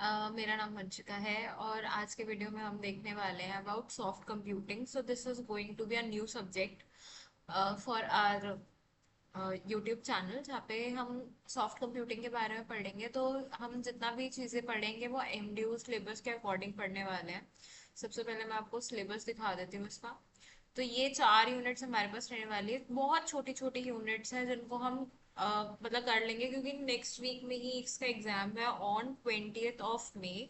मेरा नाम वंशिका है और आज के वीडियो में हम देखने वाले हैं about soft computing. So this is going to be a new subject for our YouTube channel, जहाँ पे हम सॉफ्ट कंप्यूटिंग के बारे में पढ़ेंगे। तो हम जितना भी चीज़ें पढ़ेंगे वो एमडीयू सिलेबस के अकॉर्डिंग पढ़ने वाले हैं। सबसे पहले मैं आपको सिलेबस दिखा देती हूँ इसका। तो ये 4 यूनिट्स हमारे पास रहने वाली है, बहुत छोटी छोटी यूनिट्स हैं जिनको हम मतलब कर लेंगे, क्योंकि नेक्स्ट वीक में ही इसका एग्जाम है ऑन 20th of May।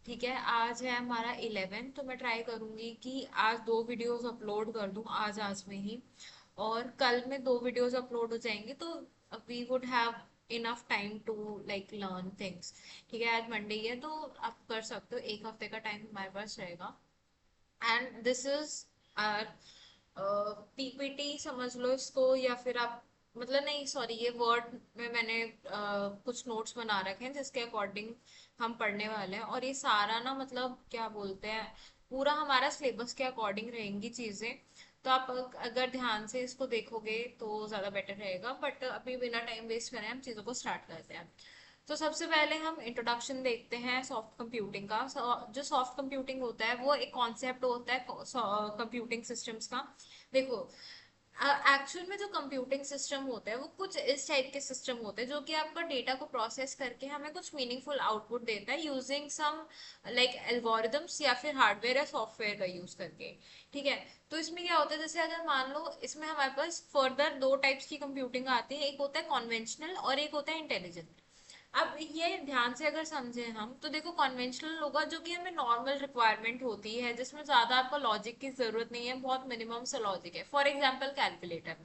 ठीक है, आज है हमारा 11, तो मैं ट्राई करूंगी कि आज 2 वीडियोस अपलोड कर दूं आज में ही, और कल में 2 वीडियोस अपलोड हो जाएंगे, तो we would have enough time to like learn things. ठीक है, आज मंडे है तो आप कर सकते हो, 1 हफ्ते का टाइम हमारे पास रहेगा। And this is our PPT समझ लो इसको, या फिर आप मतलब नहीं, सॉरी, ये वर्ड में मैंने कुछ नोट्स बना रखे हैं जिसके अकॉर्डिंग हम पढ़ने वाले हैं। और ये सारा ना मतलब क्या बोलते हैं, पूरा हमारा सिलेबस के अकॉर्डिंग रहेंगी चीजें। तो आप अगर ध्यान से इसको देखोगे तो ज्यादा बेटर रहेगा, बट अभी बिना टाइम वेस्ट करें हम चीजों को स्टार्ट करते हैं। तो सबसे पहले हम इंट्रोडक्शन देखते हैं सॉफ्ट कंप्यूटिंग का। जो सॉफ्ट कंप्यूटिंग होता है वो एक कॉन्सेप्ट होता है कंप्यूटिंग सिस्टम्स का। देखो, एक्चुअल में जो कंप्यूटिंग सिस्टम होता है वो कुछ इस टाइप के सिस्टम होते हैं जो कि आपका डेटा को प्रोसेस करके हमें कुछ मीनिंगफुल आउटपुट देता है यूजिंग सम लाइक एल्गोरिदम्स या फिर हार्डवेयर या सॉफ्टवेयर का यूज करके। ठीक है, तो इसमें क्या होता है, जैसे अगर मान लो इसमें हमारे पास फर्दर 2 टाइप्स की कंप्यूटिंग आती है, एक होता है कॉन्वेंशनल और एक होता है इंटेलिजेंट। अब ये ध्यान से अगर समझे हम तो देखो, कॉन्वेंशनल होगा जो कि हमें नॉर्मल रिक्वायरमेंट होती है, जिसमें ज्यादा आपका लॉजिक की जरूरत नहीं है, बहुत मिनिमम सा लॉजिक है। For example calculator.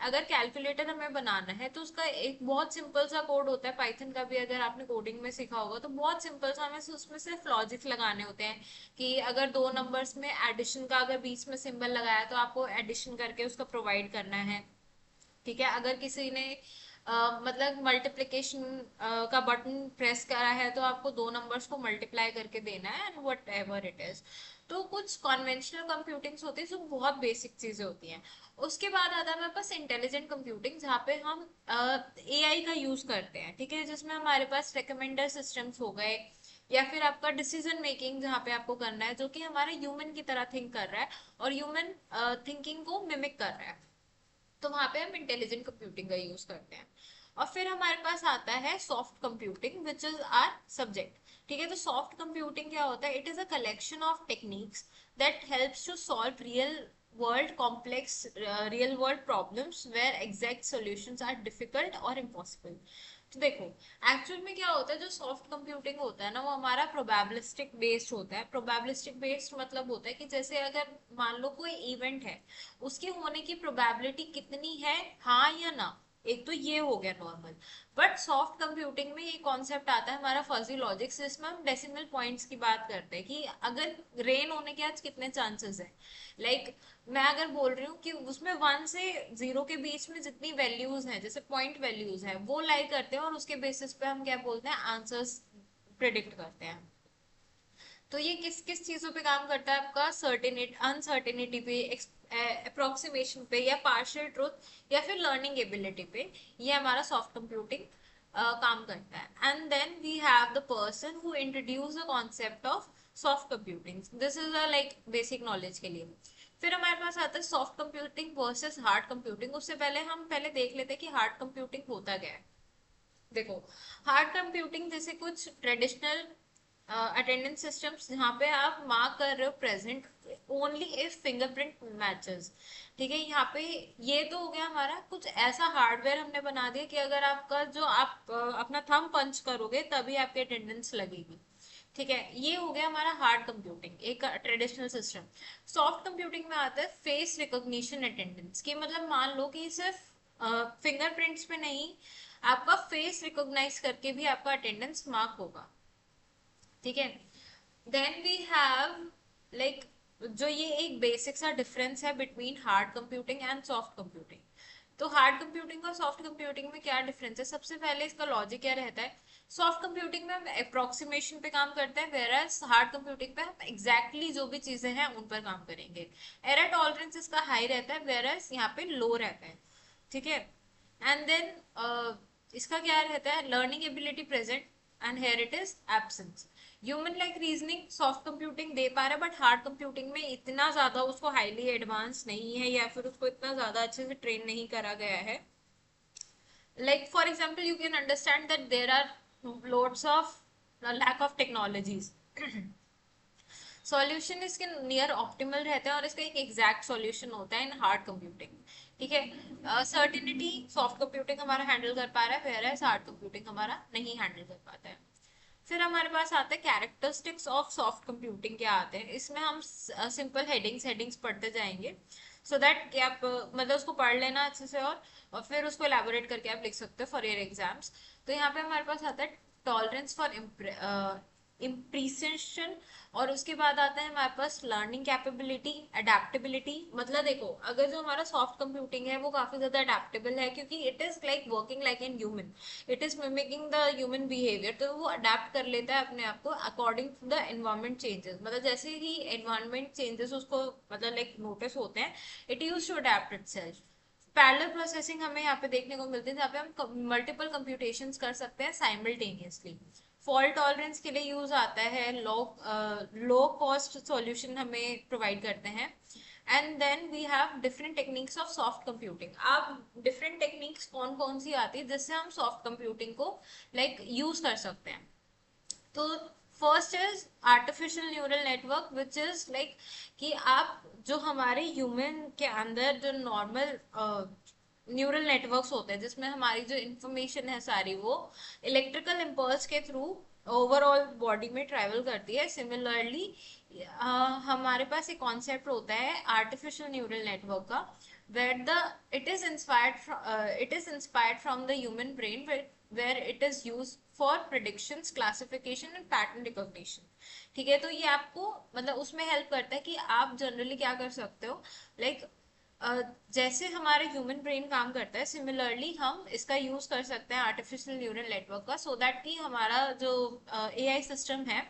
अगर कैलकुलेटर हमें बनाना है तो उसका एक बहुत सिंपल सा कोड होता है, पाइथन का भी अगर आपने कोडिंग में सीखा होगा तो बहुत सिंपल सा, हमें उसमें सिर्फ लॉजिक लगाने होते हैं कि अगर 2 नंबर्स में एडिशन का अगर बीच में सिंबल लगाया तो आपको एडिशन करके उसका प्रोवाइड करना है। ठीक है, अगर किसी ने मतलब मल्टीप्लिकेशन का बटन प्रेस करा है तो आपको 2 नंबर्स को मल्टीप्लाई करके देना है, and what ever it is. तो कुछ कॉन्वेंशनल कंप्यूटिंग्स होती है जो बहुत बेसिक चीजें होती हैं। उसके बाद आता है हमारे पास इंटेलिजेंट कंप्यूटिंग, जहाँ पे हम एआई का यूज करते हैं। ठीक है, जिसमें हमारे पास रिकमेंडर सिस्टम्स हो गए, या फिर आपका डिसीजन मेकिंग जहाँ पे आपको करना है, जो कि हमारे ह्यूमन की तरह थिंक कर रहा है और ह्यूमन थिंकिंग को मिमिक कर रहा है। तो वहां पे हम इंटेलिजेंट कंप्यूटिंग का यूज करते हैं। और फिर हमारे पास आता है soft computing which is our subject. ठीक है, तो सॉफ्ट कंप्यूटिंग क्या होता है, it is a collection of techniques that helps to solve world complex real world problems where exact solutions are difficult और इम्पॉसिबल। तो देखो, एक्चुअल में क्या होता है, जो सॉफ्ट कंप्यूटिंग होता है ना वो हमारा प्रोबेबिलिस्टिक बेस्ड होता है। प्रोबेबिलिस्टिक बेस्ड मतलब होता है कि जैसे अगर मान लो कोई इवेंट है, उसके होने की प्रोबेबिलिटी कितनी है, हाँ या ना। एक तो ये हो गया नॉर्मल। बट सॉफ्ट कंप्यूटिंग में ये कॉन्सेप्ट आता है हमारा फजी लॉजिक, जिसमें हम डेसिमल पॉइंट्स की बात करते हैं कि अगर रेन होने के आज कितने चांसेस है। लाइक मैं अगर बोल रही हूँ कि उसमें 1 से 0 के बीच में जितनी वैल्यूज हैं, जैसे पॉइंट वैल्यूज है, वो लाई करते हैं और उसके बेसिस पे हम क्या बोलते हैं, आंसर्स प्रिडिक्ट करते हैं। तो ये किस किस चीजों पे काम करता है, आपका सर्टेनिटी अनसर्टेनिटी पे, अप्रोक्सीमेशन पे, या पार्शियल ट्रुथ, या फिर लर्निंग एबिलिटी पे। ये हमारा सॉफ्ट कंप्यूटिंग काम करता है। And then we have the person who introduce the concept of soft computing. This is a like basic knowledge के लिए। फिर हमारे पास आता है soft computing versus hard computing. उससे पहले हम पहले देख लेते हैं कि हार्ड कंप्यूटिंग होता क्या है। देखो, हार्ड कंप्यूटिंग जैसे कुछ ट्रेडिशनल अटेंडेंस सिस्टम्स जहाँ पे आप मार्क कर रहे हो present only if fingerprint matches. ठीक है, यहाँ पे ये तो हो गया हमारा कुछ ऐसा हार्डवेयर हमने बना दिया कि अगर आपका जो आप अपना थंब पंच करोगे तभी आपकी अटेंडेंस लगेगी। ठीक है, ये हो गया हमारा हार्ड कंप्यूटिंग, एक ट्रेडिशनल सिस्टम। सॉफ्ट कंप्यूटिंग में आता है फेस रिकॉग्निशन अटेंडेंस, की मतलब मान लो कि सिर्फ फिंगरप्रिंट्स पे नहीं, आपका फेस रिकॉग्नाइज करके भी आपका अटेंडेंस मार्क होगा। ठीक है, देन वी हैव लाइक, जो ये एक बेसिक सा डिफरेंस है between hard computing and soft computing. तो हार्ड कंप्यूटिंग और सॉफ्ट कंप्यूटिंग में क्या डिफरेंस है, सबसे पहले इसका लॉजिक क्या रहता है। सॉफ्ट कंप्यूटिंग में हम अप्रोक्सीमेशन पे काम करते हैं, वेरएज हार्ड कंप्यूटिंग पे हम एग्जैक्टली जो भी चीजें हैं उन पर काम करेंगे। एरर टॉलरेंस इसका हाई रहता है, वेरएज यहाँ पे लो रहता है। ठीक है, एंड देन इसका क्या रहता है, learning ability present. And here it is absence. Human like reasoning soft computing दे पा रहा है, बट हार्ड कंप्यूटिंग में इतना ज्यादा उसको हाईली एडवांस नहीं है, या फिर उसको इतना ज्यादा अच्छे से ट्रेन नहीं करा गया है. Like for example, you can understand that there are loads of lack of technologies. Solution इसके नियर ऑप्टिमल रहते हैं, और इसका एक एग्जैक्ट सॉल्यूशन होता है इन हार्ड कंप्यूटिंग. ठीक है, सर्टिनिटी सॉफ्ट कंप्यूटिंग हमारा हैंडल कर पा रहा है, वेयर हार्ड कंप्यूटिंग हमारा नहीं हैंडल कर पाता है. फिर हमारे पास आता है कैरेक्टरिस्टिक्स ऑफ सॉफ्ट कंप्यूटिंग. क्या आते हैं इसमें, हम सिंपल हेडिंग्स पढ़ते जाएंगे, सो दैट कि आप मतलब उसको पढ़ लेना अच्छे से, और फिर उसको एलैबोरेट करके आप लिख सकते हो फॉर योर एग्जाम्स. तो यहाँ पे हमारे पास आता है टॉलरेंस फॉर इम्प्रीसेशन, और उसके बाद आता है हमारे पास लर्निंग कैपेबिलिटी, अडेप्टेबिलिटी. मतलब देखो, अगर जो हमारा सॉफ्ट कंप्यूटिंग है वो काफी ज्यादा अडेप्टेबल है, क्योंकि it is like working like an human, it is mimicking the human behaviour, तो वो अडेप्ट कर लेता है अपने आप को according to the environment changes. मतलब जैसे ही एनवायरमेंट चेंजेस उसको मतलब लाइक नोटिस होते हैं, it use to adapt itself. Parallel processing हमें यहाँ पे देखने को मिलती है, जहाँ पे हम मल्टीपल कंप्यूटेशंस कर सकते हैं साइमल्टेनियसली. फॉल्ट टॉलरेंस के लिए यूज आता है, लो कॉस्ट सॉल्यूशन हमें प्रोवाइड करते हैं. And then we have different techniques of soft computing. अब डिफरेंट टेक्निक्स कौन कौन सी आती है जिससे हम सॉफ्ट कंप्यूटिंग को लाइक यूज कर सकते हैं. तो first is artificial neural network, which is like कि आप जो हमारे ह्यूमन के अंदर जो नॉर्मल न्यूरल नेटवर्क्स होते हैं, जिसमें हमारी जो इंफॉर्मेशन है सारी वो इलेक्ट्रिकल इम्पल्स के थ्रू ओवरऑल बॉडी में ट्रेवल करती है. सिमिलरली हमारे पास एक कॉन्सेप्ट होता है आर्टिफिशियल न्यूरल नेटवर्क का, where the it is inspired from the human brain, where it is used for predictions, classification and pattern recognition. ठीक है, तो ये आपको मतलब उसमें हेल्प करता है कि आप जनरली क्या कर सकते हो, लाइक जैसे हमारे ह्यूमन ब्रेन काम करता है, सिमिलरली हम इसका यूज कर सकते हैं आर्टिफिशियल न्यूरल नेटवर्क का, सो दैट कि हमारा जो एआई सिस्टम है,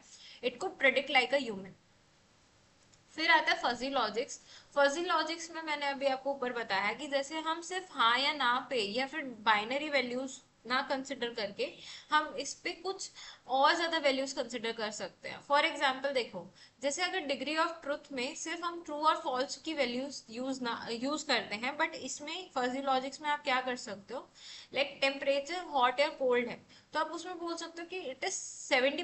it could predict like a human. फिर आता है फजी लॉजिक्स. फजी लॉजिक्स में मैंने अभी आपको ऊपर बताया कि जैसे हम सिर्फ हाँ या ना पे या फिर बाइनरी वैल्यूज ना कंसिडर करके हम इस पे कुछ और ज्यादा वैल्यूज कंसिडर कर सकते हैं. फॉर एग्जांपल देखो, जैसे अगर डिग्री ऑफ ट्रुथ में सिर्फ हम ट्रू और फॉल्स की वैल्यूज यूज करते हैं, बट इसमें फजी लॉजिक्स में आप क्या कर सकते हो, लाइक टेम्परेचर हॉट या कोल्ड है, तो आप उसमें बोल सकते हो कि इट इज 70